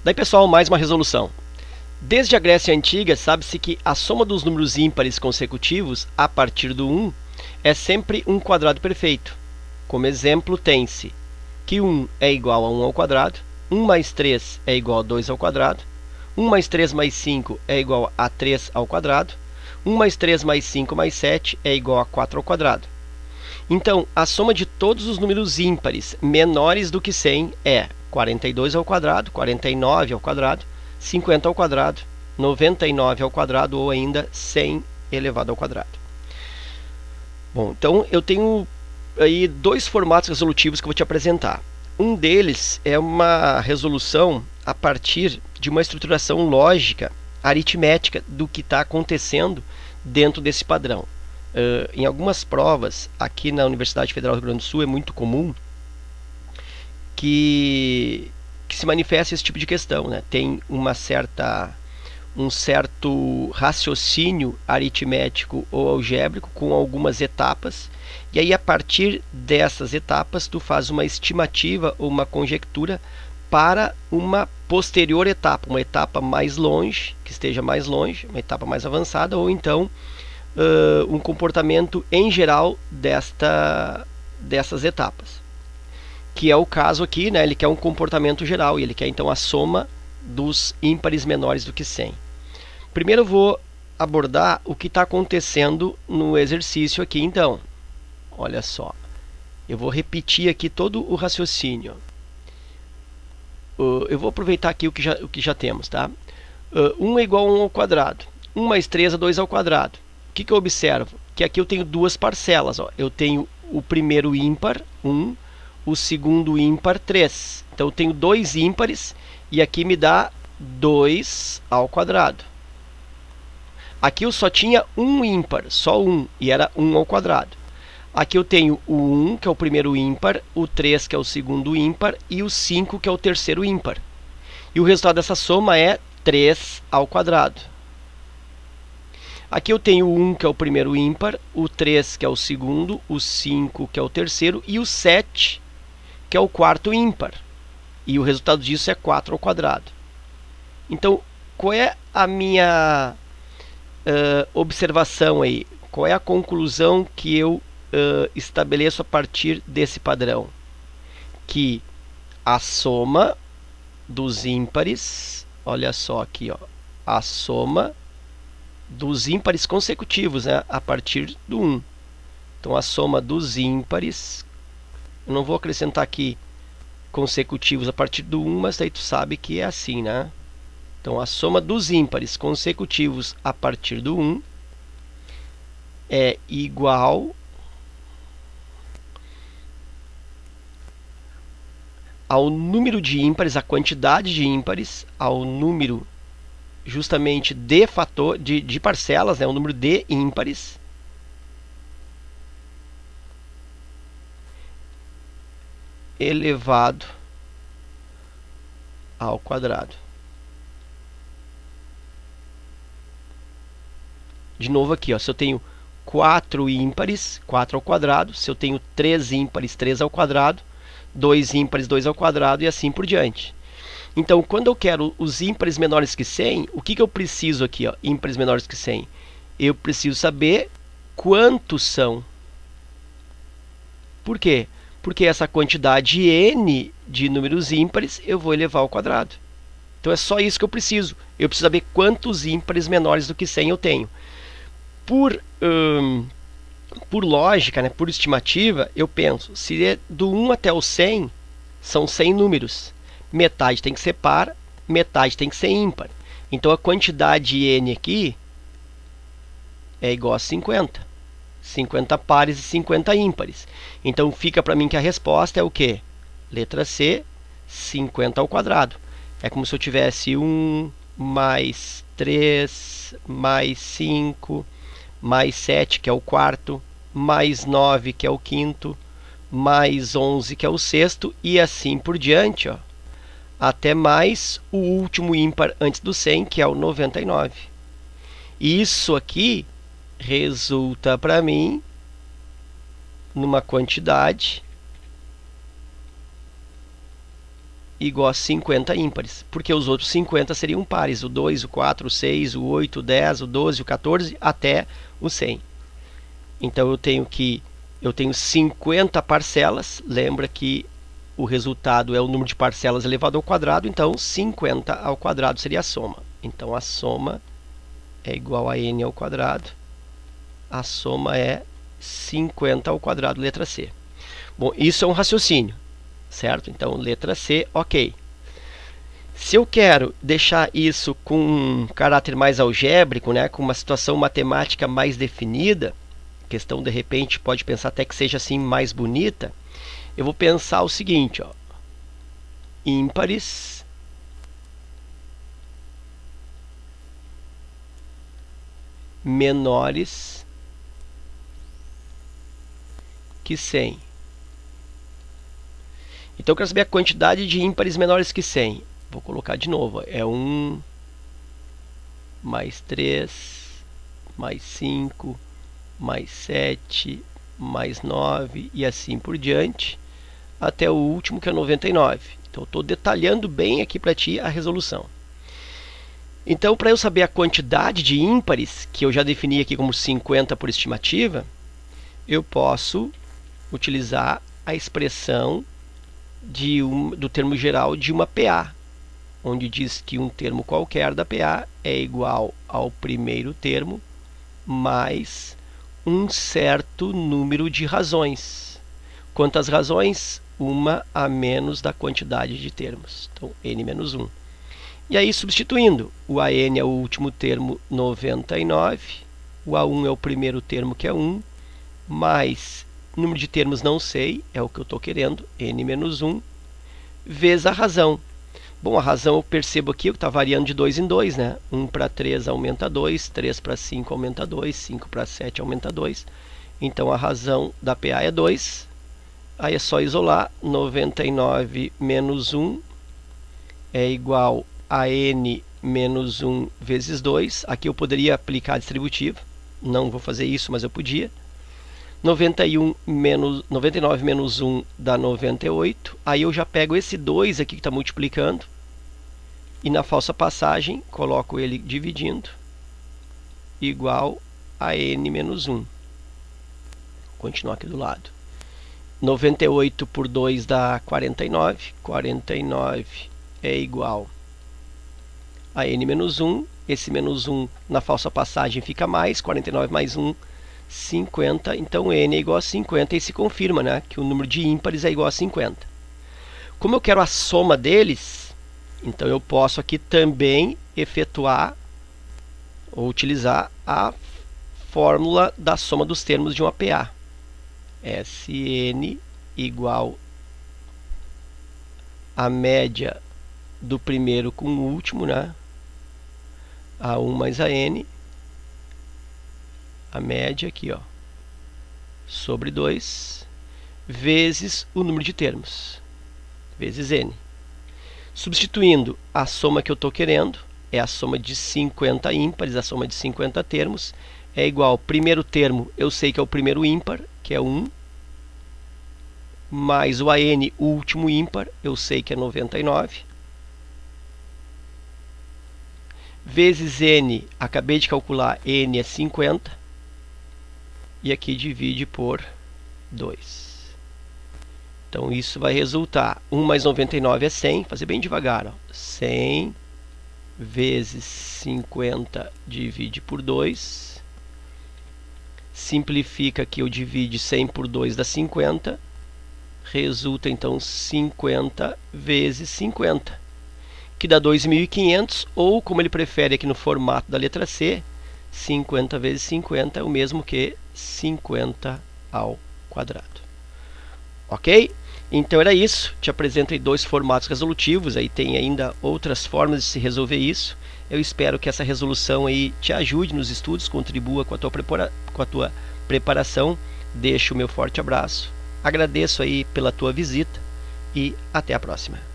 Daí, pessoal, mais uma resolução. Desde a Grécia Antiga, sabe-se que a soma dos números ímpares consecutivos, a partir do 1, é sempre um quadrado perfeito. Como exemplo, tem-se que 1 é igual a 1 ao quadrado, 1 mais 3 é igual a 2 ao quadrado, 1 mais 3 mais 5 é igual a 3 ao quadrado, 1 mais 3 mais 5 mais 7 é igual a 4 ao quadrado. Então, a soma de todos os números ímpares menores do que 100 é 42 ao quadrado, 49 ao quadrado, 50 ao quadrado, 99 ao quadrado ou ainda 100 elevado ao quadrado. Bom, então eu tenho aí dois formatos resolutivos que eu vou te apresentar. Um deles é uma resolução a partir de uma estruturação lógica, aritmética do que está acontecendo dentro desse padrão. Em algumas provas, aqui na Universidade Federal do Rio Grande do Sul, é muito comum que se manifeste esse tipo de questão, né? Tem um certo raciocínio aritmético ou algébrico com algumas etapas, e aí a partir dessas etapas tu faz uma estimativa ou uma conjectura para uma posterior etapa, uma etapa mais longe, que esteja mais longe, uma etapa mais avançada, ou então um comportamento em geral dessas etapas, que é o caso aqui, né? Ele quer um comportamento geral e ele quer então a soma dos ímpares menores do que 100. Primeiro eu vou abordar o que está acontecendo no exercício aqui, então. Olha só, eu vou repetir aqui todo o raciocínio. Eu vou aproveitar aqui o que já temos, tá? 1 é igual a 1 ao quadrado. 1 mais 3 é 2 ao quadrado. O que eu observo? Que aqui eu tenho duas parcelas. Ó. Eu tenho o primeiro ímpar, 1, o segundo ímpar, 3. Então eu tenho dois ímpares e aqui me dá 2 ao quadrado. Aqui eu só tinha um ímpar, só um, e era 1 ao quadrado. Aqui eu tenho o 1, que é o primeiro ímpar, o 3, que é o segundo ímpar, e o 5, que é o terceiro ímpar. E o resultado dessa soma é 3 ao quadrado. Aqui eu tenho o 1, que é o primeiro ímpar, o 3, que é o segundo, o 5, que é o terceiro, e o 7, que é o quarto ímpar. E o resultado disso é 4 ao quadrado. Então, qual é a minha observação aí? Qual é a conclusão que eu estabeleço a partir desse padrão? Que a soma dos ímpares, olha só aqui, ó, a soma dos ímpares consecutivos, né, a partir do 1. Então, a soma dos ímpares, eu não vou acrescentar aqui consecutivos a partir do 1, mas daí tu sabe que é assim, né? Então, a soma dos ímpares consecutivos a partir do 1 é igual ao número de ímpares, a quantidade de ímpares, ao número justamente de parcelas, né, o número de ímpares, elevado ao quadrado. De novo aqui, ó, se eu tenho 4 ímpares, 4 ao quadrado. Se eu tenho 3 ímpares, 3 ao quadrado. 2 ímpares, 2 ao quadrado e assim por diante. Então, quando eu quero os ímpares menores que 100, o que eu preciso aqui? Ó, ímpares menores que 100? Eu preciso saber quantos são. Por quê? Porque essa quantidade n de números ímpares eu vou elevar ao quadrado. Então, é só isso que eu preciso. Eu preciso saber quantos ímpares menores do que 100 eu tenho. Por lógica, né, por estimativa, eu penso, se é do 1 até o 100, são 100 números. Metade tem que ser par, metade tem que ser ímpar. Então, a quantidade n aqui é igual a 50. 50 pares e 50 ímpares. Então, fica para mim que a resposta é o quê? Letra C, 50 ao quadrado. É como se eu tivesse 1 mais 3 mais 5 mais 7, que é o quarto, mais 9, que é o quinto, mais 11, que é o sexto, e assim por diante, ó, até mais o último ímpar antes do 100, que é o 99. Isso aqui resulta para mim numa quantidade igual a 50 ímpares, porque os outros 50 seriam pares, o 2, o 4, o 6, o 8, o 10, o 12, o 14, até o 100. Então eu tenho 50 parcelas, lembra que o resultado é o número de parcelas elevado ao quadrado, então 50 ao quadrado seria a soma. Então a soma é igual a n ao quadrado, a soma é 50 ao quadrado, letra C. Bom, isso é um raciocínio, certo? Então, letra C, ok. Se eu quero deixar isso com um caráter mais algébrico, né, com uma situação matemática mais definida, a questão de repente pode pensar até que seja assim mais bonita, eu vou pensar o seguinte, ó, ímpares menores que 100. Então eu quero saber a quantidade de ímpares menores que 100. Vou colocar de novo, é 1, mais 3, mais 5, mais 7, mais 9 e assim por diante, até o último que é 99. Então eu estou detalhando bem aqui para ti a resolução. Então, para eu saber a quantidade de ímpares, que eu já defini aqui como 50 por estimativa, eu posso utilizar a expressão do termo geral de uma PA, onde diz que um termo qualquer da PA é igual ao primeiro termo mais um certo número de razões. Quantas razões? Uma a menos da quantidade de termos. Então, n menos 1. E aí, substituindo, o AN é o último termo, 99. O A1 é o primeiro termo, que é 1. Mais número de termos não sei, é o que eu estou querendo, n menos 1, vezes a razão. Bom, a razão eu percebo aqui que está variando de 2 em 2, né? 1 para 3 aumenta 2, 3 para 5 aumenta 2, 5 para 7 aumenta 2. Então, a razão da PA é 2. Aí é só isolar, 99 menos 1 é igual a n menos 1 vezes 2. Aqui eu poderia aplicar a distributiva, não vou fazer isso, mas eu podia. 99 menos 1 dá 98. Aí eu já pego esse 2 aqui que está multiplicando e na falsa passagem coloco ele dividindo, igual a n menos 1. Vou continuar aqui do lado. 98 por 2 dá 49. 49 é igual a n menos 1. Esse menos 1 na falsa passagem fica mais. 49 mais 1, 50. Então, n é igual a 50. E se confirma, né, que o número de ímpares é igual a 50. Como eu quero a soma deles, então eu posso aqui também efetuar ou utilizar a fórmula da soma dos termos de uma PA. Sn igual a média do primeiro com o último, né? A1 mais a n, a média aqui, ó, sobre 2, vezes o número de termos, vezes n. Substituindo a soma que eu estou querendo, é a soma de 50 ímpares, a soma de 50 termos, é igual ao primeiro termo, eu sei que é o primeiro ímpar, que é 1, mais o AN, o último ímpar, eu sei que é 99, vezes n, acabei de calcular, n é 50, e aqui divide por 2. Então, isso vai resultar, 1 mais 99 é 100, fazer bem devagar, ó, 100 vezes 50 divide por 2, simplifica que eu divide 100 por 2 dá 50, resulta então 50 vezes 50, que dá 2.500, ou como ele prefere aqui no formato da letra C, 50 vezes 50 é o mesmo que 50 ao quadrado. Ok? Então era isso, te apresento aí 2 formatos resolutivos, aí tem ainda outras formas de se resolver isso. Eu espero que essa resolução aí te ajude nos estudos, contribua com a tua preparação. Deixo o meu forte abraço, agradeço aí pela tua visita e até a próxima.